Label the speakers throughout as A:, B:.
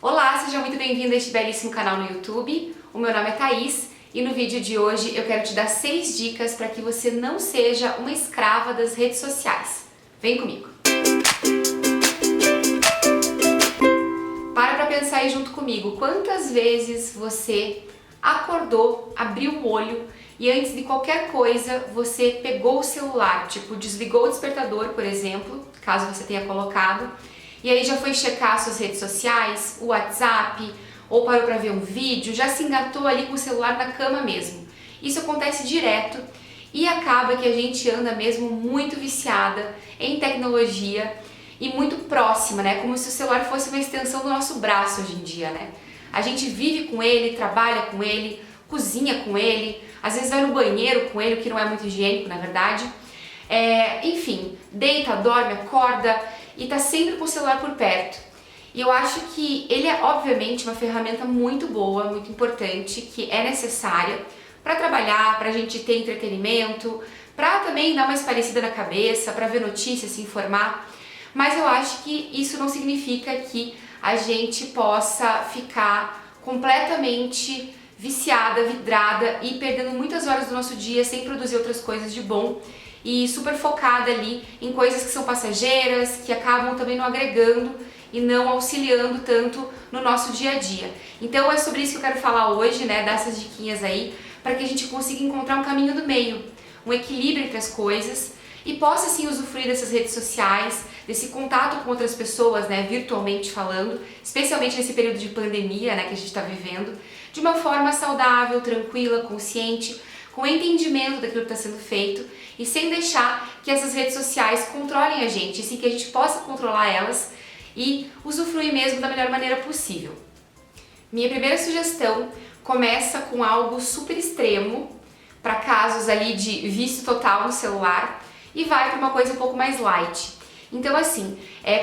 A: Olá, seja muito bem-vindo a este belíssimo canal no YouTube. O meu nome é Thaís e no vídeo de hoje eu quero te dar 6 dicas para que você não seja uma escrava das redes sociais. Vem comigo! Para pensar aí junto comigo, quantas vezes você acordou, abriu o olho e antes de qualquer coisa você pegou o celular, tipo desligou o despertador, por exemplo, caso você tenha colocado, e aí já foi checar suas redes sociais, o WhatsApp, ou parou para ver um vídeo, já se engatou ali com o celular na cama mesmo. Isso acontece direto e acaba que a gente anda mesmo muito viciada em tecnologia e muito próxima, né? Como se o celular fosse uma extensão do nosso braço hoje em dia, né? A gente vive com ele, trabalha com ele, cozinha com ele, às vezes vai no banheiro com ele, o que não é muito higiênico, na verdade. Enfim, deita, dorme, acorda e tá sempre com o celular por perto. E eu acho que ele é obviamente uma ferramenta muito boa, muito importante, que é necessária para trabalhar, para a gente ter entretenimento, para também dar uma espairecida na cabeça, para ver notícias, se informar. Mas eu acho que isso não significa que a gente possa ficar completamente viciada, vidrada e perdendo muitas horas do nosso dia sem produzir outras coisas de bom e super focada ali em coisas que são passageiras, que acabam também não agregando e não auxiliando tanto no nosso dia a dia. Então é sobre isso que eu quero falar hoje, né, dessas diquinhas aí, para que a gente consiga encontrar um caminho do meio, um equilíbrio entre as coisas e possa sim usufruir dessas redes sociais, desse contato com outras pessoas, né, virtualmente falando, especialmente nesse período de pandemia, né, que a gente está vivendo, de uma forma saudável, tranquila, consciente, com entendimento daquilo que está sendo feito e sem deixar que essas redes sociais controlem a gente, assim que a gente possa controlar elas e usufruir mesmo da melhor maneira possível. Minha primeira sugestão começa com algo super extremo, para casos ali de vício total no celular, e vai para uma coisa um pouco mais light. Então assim,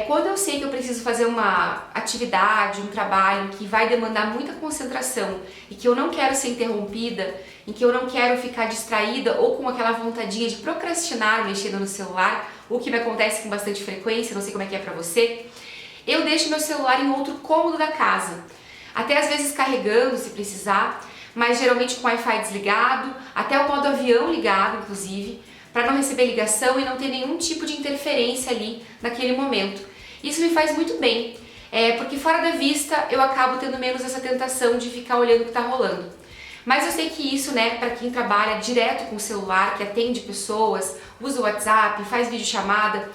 A: quando eu sei que eu preciso fazer uma atividade, um trabalho que vai demandar muita concentração e que eu não quero ser interrompida, em que eu não quero ficar distraída ou com aquela vontadinha de procrastinar mexendo no celular, o que me acontece com bastante frequência, não sei como é que é pra você, eu deixo meu celular em outro cômodo da casa, até às vezes carregando se precisar, mas geralmente com o Wi-Fi desligado, até o modo avião ligado inclusive, para não receber ligação e não ter nenhum tipo de interferência ali naquele momento. Isso me faz muito bem, porque fora da vista eu acabo tendo menos essa tentação de ficar olhando o que está rolando. Mas eu sei que isso, né, para quem trabalha direto com o celular, que atende pessoas, usa o WhatsApp, faz videochamada,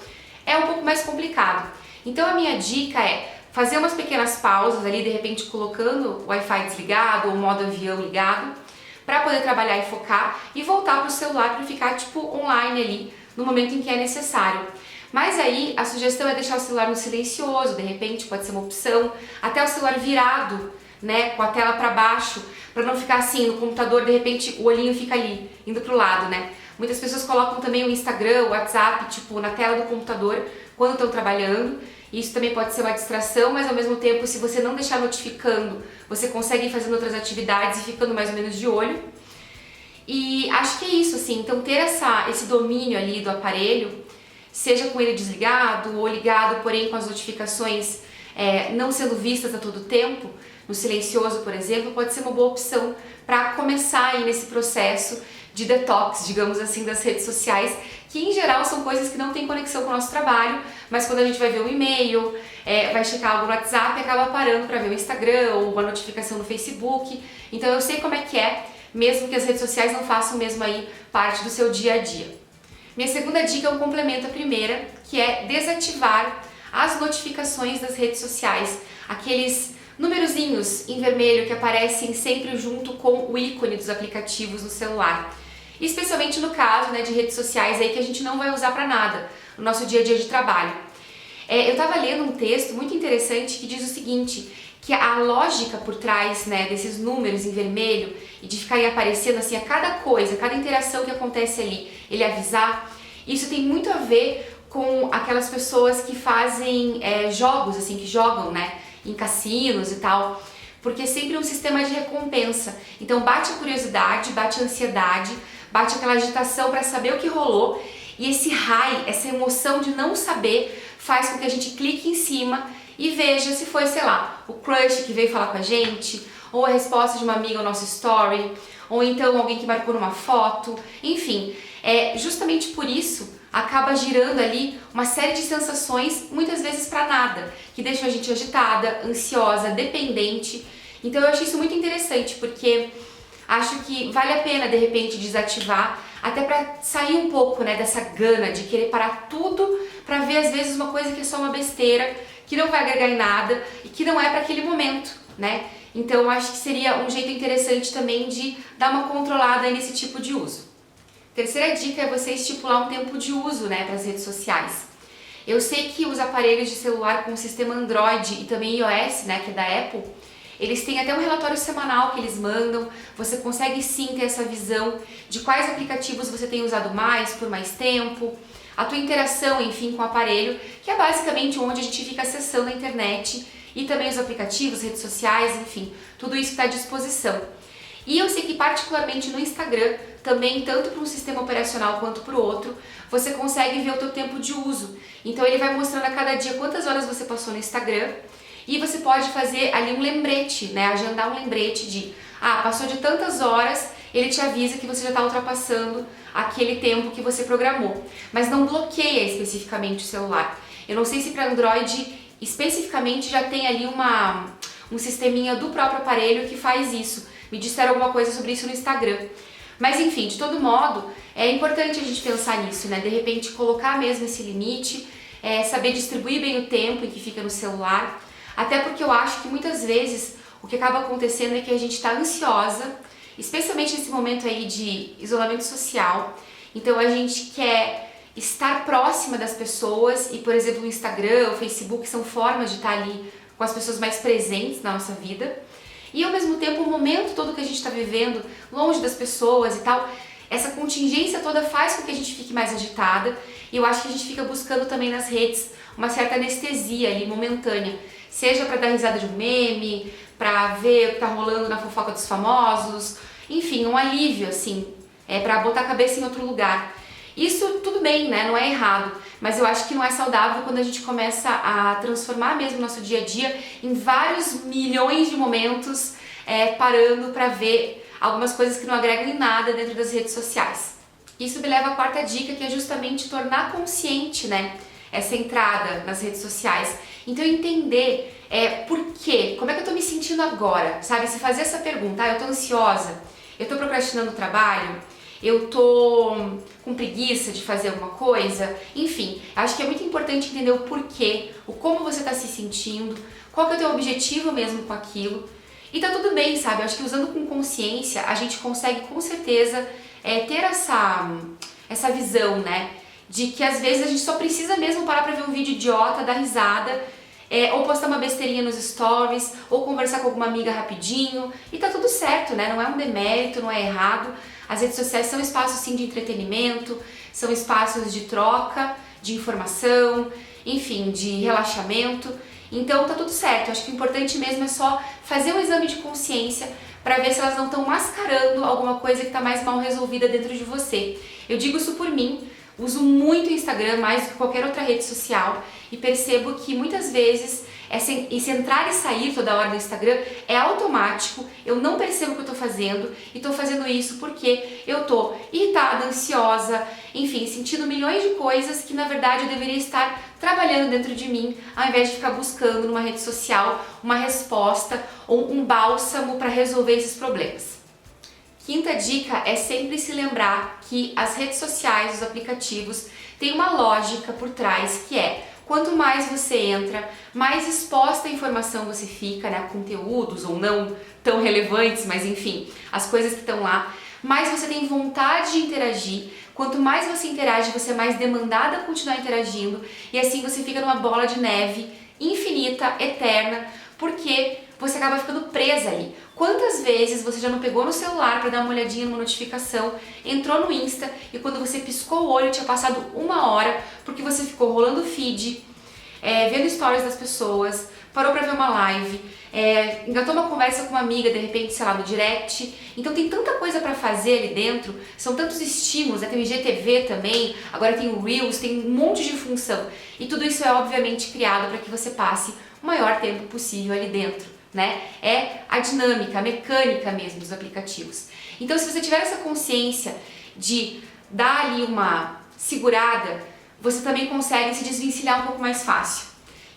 A: é um pouco mais complicado. Então a minha dica é fazer umas pequenas pausas ali, de repente colocando o Wi-Fi desligado ou o modo avião ligado, para poder trabalhar e focar e voltar para o celular para ficar tipo online ali no momento em que é necessário. Mas aí a sugestão é deixar o celular no silencioso, de repente pode ser uma opção, até o celular virado, né, com a tela para baixo, para não ficar assim no computador, de repente o olhinho fica ali, indo pro lado, né? Muitas pessoas colocam também o Instagram, o WhatsApp, tipo na tela do computador quando estão trabalhando. Isso também pode ser uma distração, mas ao mesmo tempo, se você não deixar notificando, você consegue ir fazendo outras atividades e ficando mais ou menos de olho. E acho que é isso, assim, então ter esse domínio ali do aparelho, seja com ele desligado ou ligado, porém com as notificações não sendo vistas a todo tempo, no silencioso, por exemplo, pode ser uma boa opção para começar aí nesse processo de detox, digamos assim, das redes sociais, que em geral são coisas que não têm conexão com o nosso trabalho, mas quando a gente vai ver um e-mail, vai checar algo no WhatsApp, acaba parando para ver o Instagram ou uma notificação no Facebook. Então eu sei como é que é, mesmo que as redes sociais não façam mesmo aí parte do seu dia a dia. Minha segunda dica é um complemento à primeira, que é desativar as notificações das redes sociais, aqueles numerozinhos em vermelho que aparecem sempre junto com o ícone dos aplicativos no celular. Especialmente no caso, né, de redes sociais aí que a gente não vai usar para nada no nosso dia a dia de trabalho. Eu estava lendo um texto muito interessante que diz o seguinte, que a lógica por trás, né, desses números em vermelho e de ficarem aparecendo assim a cada coisa, cada interação que acontece ali, ele avisar, isso tem muito a ver com aquelas pessoas que fazem jogos, assim, que jogam, né, em cassinos e tal, porque é sempre um sistema de recompensa. Então bate a curiosidade, bate a ansiedade, bate aquela agitação para saber o que rolou e esse high, essa emoção de não saber faz com que a gente clique em cima e veja se foi, sei lá, o crush que veio falar com a gente, ou a resposta de uma amiga ao nosso story, ou então alguém que marcou numa foto, enfim, justamente por isso acaba girando ali uma série de sensações, muitas vezes para nada, que deixam a gente agitada, ansiosa, dependente. Então eu achei isso muito interessante, porque acho que vale a pena de repente desativar, até para sair um pouco, né, dessa gana de querer parar tudo para ver às vezes uma coisa que é só uma besteira, que não vai agregar em nada e que não é para aquele momento, né? Então eu acho que seria um jeito interessante também de dar uma controlada nesse tipo de uso. Terceira dica é você estipular um tempo de uso, né, para as redes sociais. Eu sei que os aparelhos de celular com o sistema Android e também iOS, né, que é da Apple, eles têm até um relatório semanal que eles mandam, você consegue sim ter essa visão de quais aplicativos você tem usado mais, por mais tempo, a tua interação, enfim, com o aparelho, que é basicamente onde a gente fica acessando a internet e também os aplicativos, redes sociais, enfim, tudo isso está à disposição. E eu sei que particularmente no Instagram, também tanto para um sistema operacional quanto para o outro, você consegue ver o teu tempo de uso. Então ele vai mostrando a cada dia quantas horas você passou no Instagram, e você pode fazer ali um lembrete, né? Agendar um lembrete de, passou de tantas horas, ele te avisa que você já está ultrapassando aquele tempo que você programou. Mas não bloqueia especificamente o celular. Eu não sei se para Android especificamente já tem ali um sisteminha do próprio aparelho que faz isso. Me disseram alguma coisa sobre isso no Instagram. Mas enfim, de todo modo, é importante a gente pensar nisso, né? De repente colocar mesmo esse limite, saber distribuir bem o tempo em que fica no celular. Até porque eu acho que muitas vezes o que acaba acontecendo é que a gente está ansiosa, especialmente nesse momento aí de isolamento social. Então a gente quer estar próxima das pessoas e, por exemplo, o Instagram, o Facebook são formas de estar ali com as pessoas mais presentes na nossa vida. E ao mesmo tempo o momento todo que a gente está vivendo, longe das pessoas e tal, essa contingência toda faz com que a gente fique mais agitada. E eu acho que a gente fica buscando também nas redes uma certa anestesia ali, momentânea. Seja para dar risada de um meme, para ver o que tá rolando na fofoca dos famosos, enfim, um alívio, assim, para botar a cabeça em outro lugar. Isso tudo bem, né? Não é errado, mas eu acho que não é saudável quando a gente começa a transformar mesmo o nosso dia a dia em vários milhões de momentos parando para ver algumas coisas que não agregam em nada dentro das redes sociais. Isso me leva à quarta dica, que é justamente tornar consciente, né, essa entrada nas redes sociais. Então entender por quê, como é que eu tô me sentindo agora, sabe? Se fazer essa pergunta, eu tô ansiosa, eu tô procrastinando o trabalho, eu tô com preguiça de fazer alguma coisa, enfim, acho que é muito importante entender o porquê, o como você tá se sentindo, qual que é o teu objetivo mesmo com aquilo. E tá tudo bem, sabe? Acho que usando com consciência a gente consegue com certeza ter essa visão, né? De que às vezes a gente só precisa mesmo parar pra ver um vídeo idiota, dar risada, ou postar uma besteirinha nos stories, ou conversar com alguma amiga rapidinho, e tá tudo certo, né? Não é um demérito, não é errado. As redes sociais são espaços sim de entretenimento, são espaços de troca, de informação, enfim, de relaxamento. Então tá tudo certo. Acho que o importante mesmo é só fazer um exame de consciência para ver se elas não estão mascarando alguma coisa que está mais mal resolvida dentro de você. Eu digo isso por mim. Uso muito o Instagram, mais do que qualquer outra rede social, e percebo que muitas vezes esse entrar e sair toda hora do Instagram é automático, eu não percebo o que eu tô fazendo, e tô fazendo isso porque eu tô irritada, ansiosa, enfim, sentindo milhões de coisas que na verdade eu deveria estar trabalhando dentro de mim, ao invés de ficar buscando numa rede social uma resposta ou um bálsamo para resolver esses problemas. Quinta dica é sempre se lembrar que as redes sociais, os aplicativos, têm uma lógica por trás que é: quanto mais você entra, mais exposta à informação você fica, né, a conteúdos ou não tão relevantes, mas enfim, as coisas que estão lá, mais você tem vontade de interagir. Quanto mais você interage, você é mais demandada a continuar interagindo, e assim você fica numa bola de neve infinita, eterna, porque você acaba ficando presa ali. Quantas vezes você já não pegou no celular para dar uma olhadinha numa notificação, entrou no Insta e quando você piscou o olho tinha passado 1 hora porque você ficou rolando o feed, vendo stories das pessoas, parou para ver uma live, engatou uma conversa com uma amiga, de repente, sei lá, no direct. Então tem tanta coisa para fazer ali dentro, são tantos estímulos, tem o IGTV também, agora tem o Reels, tem um monte de função. E tudo isso é obviamente criado para que você passe o maior tempo possível ali dentro, né? É a dinâmica, a mecânica mesmo dos aplicativos. Então, se você tiver essa consciência de dar ali uma segurada, você também consegue se desvencilhar um pouco mais fácil.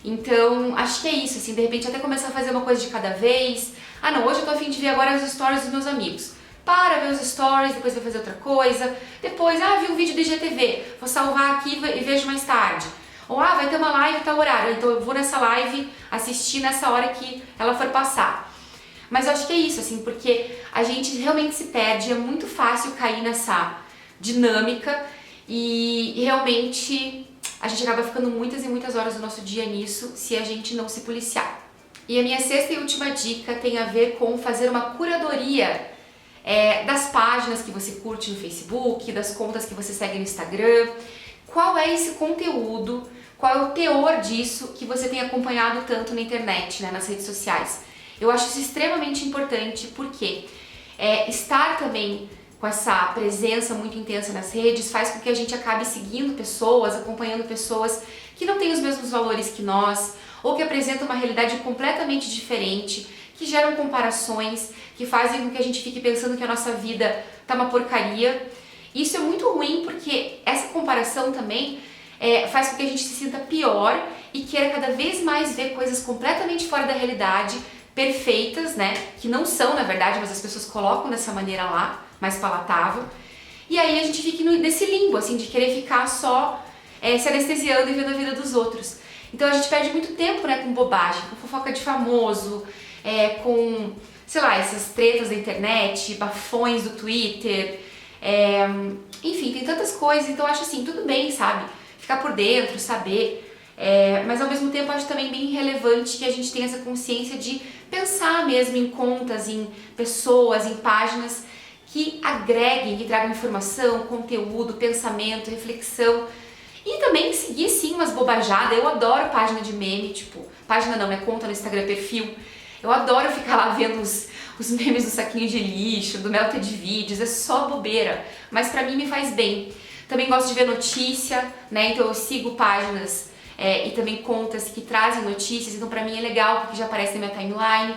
A: Então, acho que é isso, assim, de repente até começar a fazer uma coisa de cada vez. Ah não, hoje eu tô a fim de ver agora os stories dos meus amigos. Para ver os stories, depois vai fazer outra coisa. Depois, vi um vídeo do IGTV, vou salvar aqui e vejo mais tarde. Ou, vai ter uma live tal horário, então eu vou nessa live assistir nessa hora que ela for passar. Mas eu acho que é isso, assim, porque a gente realmente se perde, é muito fácil cair nessa dinâmica e realmente a gente acaba ficando muitas e muitas horas do nosso dia nisso se a gente não se policiar. E a minha sexta e última dica tem a ver com fazer uma curadoria das páginas que você curte no Facebook, das contas que você segue no Instagram. Qual é esse conteúdo, qual é o teor disso que você tem acompanhado tanto na internet, né, nas redes sociais. Eu acho isso extremamente importante porque estar também com essa presença muito intensa nas redes faz com que a gente acabe seguindo pessoas, acompanhando pessoas que não têm os mesmos valores que nós ou que apresentam uma realidade completamente diferente, que geram comparações, que fazem com que a gente fique pensando que a nossa vida tá uma porcaria. Isso é muito ruim porque essa comparação também faz com que a gente se sinta pior e queira cada vez mais ver coisas completamente fora da realidade, perfeitas, né? Que não são, na verdade, mas as pessoas colocam dessa maneira lá, mais palatável. E aí a gente fica nesse limbo, assim, de querer ficar só se anestesiando e vendo a vida dos outros. Então a gente perde muito tempo, né, com bobagem, com fofoca de famoso, com, sei lá, essas tretas da internet, bafões do Twitter, enfim, tem tantas coisas. Então eu acho assim, tudo bem, sabe? Ficar por dentro, saber, mas ao mesmo tempo eu acho também bem relevante que a gente tenha essa consciência de pensar mesmo em contas, em pessoas, em páginas que agreguem, que tragam informação, conteúdo, pensamento, reflexão. E também seguir sim umas bobajadas. Eu adoro página de meme, tipo, página não, né? Conta no Instagram, perfil. Eu adoro ficar lá vendo os memes do saquinho de lixo, do Melted de vídeos, é só bobeira, mas pra mim me faz bem. Também gosto de ver notícia, né? Então eu sigo páginas e também contas que trazem notícias, então pra mim é legal porque já aparece na minha timeline.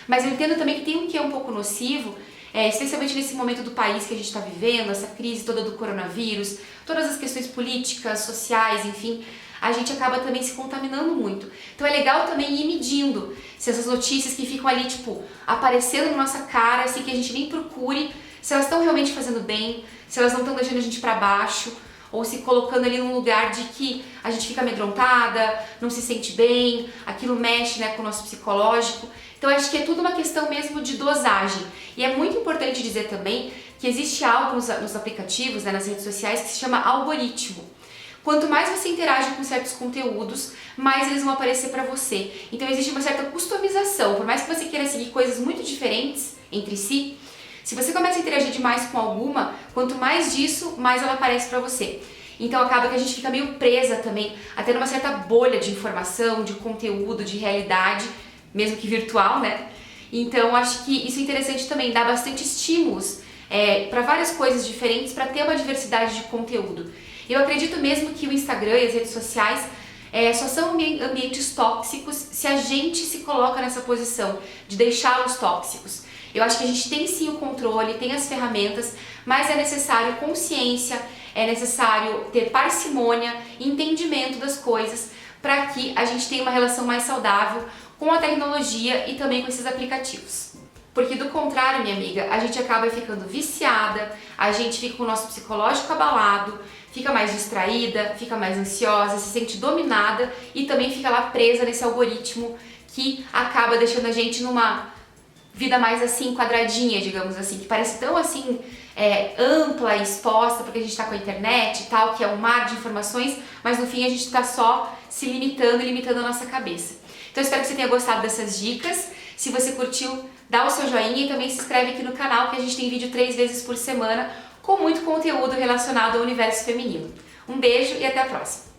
A: Mas eu entendo também que tem um que é um pouco nocivo, especialmente nesse momento do país que a gente está vivendo, essa crise toda do coronavírus, todas as questões políticas, sociais, enfim, a gente acaba também se contaminando muito. Então é legal também ir medindo se essas notícias que ficam ali, tipo, aparecendo na nossa cara, assim, que a gente nem procure, se elas estão realmente fazendo bem, se elas não estão deixando a gente para baixo, ou se colocando ali num lugar de que a gente fica amedrontada, não se sente bem, aquilo mexe, né, com o nosso psicológico. Então acho que é tudo uma questão mesmo de dosagem. E é muito importante dizer também que existe algo nos aplicativos, né, nas redes sociais, que se chama algoritmo. Quanto mais você interage com certos conteúdos, mais eles vão aparecer para você. Então existe uma certa customização. Por mais que você queira seguir coisas muito diferentes entre si, se você começa a interagir demais com alguma, quanto mais disso, mais ela aparece para você. Então acaba que a gente fica meio presa também, até numa certa bolha de informação, de conteúdo, de realidade, mesmo que virtual, né? Então acho que isso é interessante também, dar bastante estímulos para várias coisas diferentes, para ter uma diversidade de conteúdo. Eu acredito mesmo que o Instagram e as redes sociais só são ambientes tóxicos se a gente se coloca nessa posição de deixá-los tóxicos. Eu acho que a gente tem sim o controle, tem as ferramentas, mas é necessário consciência, é necessário ter parcimônia, entendimento das coisas para que a gente tenha uma relação mais saudável com a tecnologia e também com esses aplicativos. Porque do contrário, minha amiga, a gente acaba ficando viciada, a gente fica com o nosso psicológico abalado, fica mais distraída, fica mais ansiosa, se sente dominada e também fica lá presa nesse algoritmo que acaba deixando a gente numa vida mais assim, quadradinha, digamos assim, que parece tão assim ampla e exposta porque a gente está com a internet e tal, que é um mar de informações, mas no fim a gente está só se limitando e limitando a nossa cabeça. Então espero que você tenha gostado dessas dicas. Se você curtiu, dá o seu joinha e também se inscreve aqui no canal, que a gente tem vídeo 3 vezes por semana com muito conteúdo relacionado ao universo feminino. Um beijo e até a próxima!